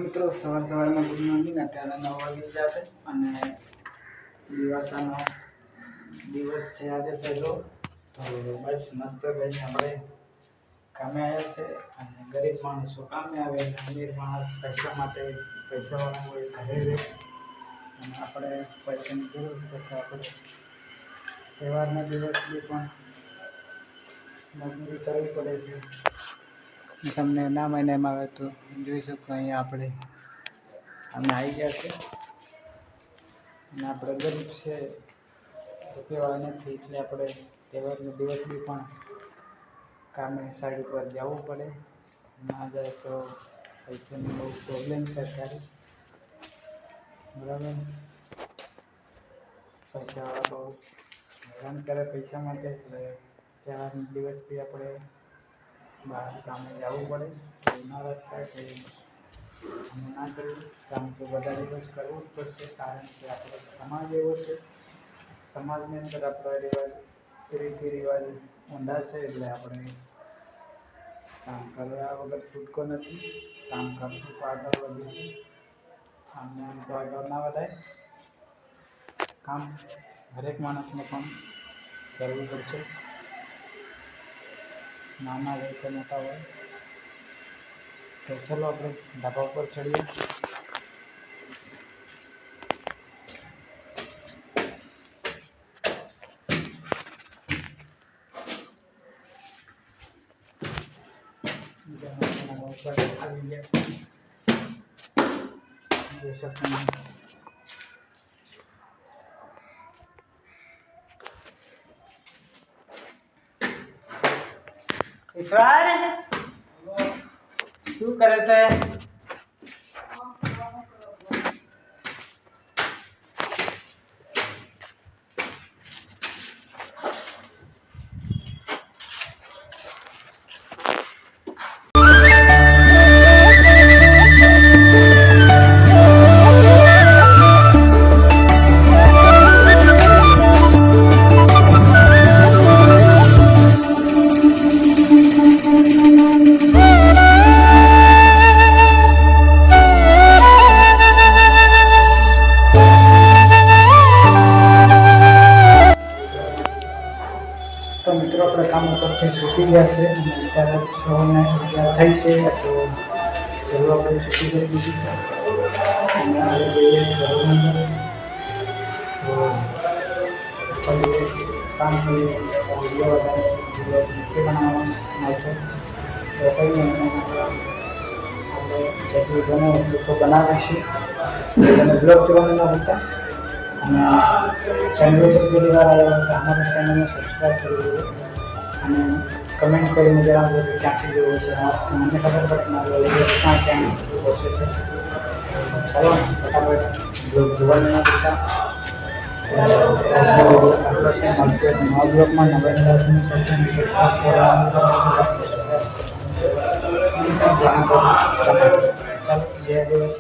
મિત્રો સવારમાં good morning. અત્યારે 9 વાગી ગયા છે અને દિવાસાનો દિવસ છે આજે પહેલો। તો બસ મસ્ત કરીને આપણે કામે આવ્યા છે અને ગરીબ માણસો કામે આવે અને અમીર માણસ પૈસા માટે પૈસાવાળા હોય ઘરે રહે અને આપણે પૈસાની જરૂર છે તો આપણે તહેવારના દિવસની પણ મજૂરી કરવી પડે છે। તમને ના મહિનામાં આવે તો જોઈ શકો અહીંયા આપણે અમે આવી ગયા છે અને આપણે ગરીબ છે રૂપિયાવાળા નથી એટલે આપણે તહેવારનો દિવસ બી પણ કામે સાઈડ ઉપર જવું પડે। ના જાય તો પૈસાની બહુ પ્રોબ્લેમ છે અત્યારે બરાબર। પૈસાવાળા બહુ હેરાન કરે પૈસા માટે એટલે તહેવારનો દિવસ બી આપણે બહાર કામે જવું પડે। ઉનાળા થાય કે અમે ના કરીએ કામ તો બધા દિવસ કરવું જ પડશે કારણ કે આપણો સમાજ એવો છે। સમાજની અંદર આપણા રિવાજ રીતિ રિવાજ ઊંડા છે એટલે આપણે કામ કરવા વગર છૂટકો નથી। કામ કરશું તો આગળ વધીશું, આમને આમ તો આગળ ના વધાય। કામ દરેક માણસને પણ કરવું પડશે, નાના હોય કે મોટા હોય। તો ચલો આપણે ધાબા ઉપર ચડીએ। આવી ગયા જોઈ શકો ઈશ્વર શું કરે છે? તો મિત્રો આપણે કામ ઉપરથી છૂટી ગયા છે અને અત્યારે 6:11 થઈ છે તો ચલો આપણે છૂટી કરી દીધી અને આવી જઈએ ઘરની અંદર। તો કામ કરીએ વિડીયો બનાવવાનો આવશે તો કહીએ આપણે જેટલું બને એટલું તો બનાવીશું। તમે બ્લોગ જોવાનું ન ભૂલતા અને ચેનલ પર પહેલી વાર આવ્યા હોય તો અમારા ચેનલને સબસ્ક્રાઈબ કરી દેજો અને કમેન્ટ કરીને જણાવજો કે ક્યાંથી જોવો છે। મને ખબર પડે મારો વિડીયો ક્યાં પહોંચે છે। ચાલો ફટાફટ બ્લોગ જોવાનું ના ભૂલતા। નવા બ્લોગમાં નવા ઇન્ટરેસ્ટની સાથે સબસ્ક્રાઈબ કરવાનું ચાલો જય દિવસ।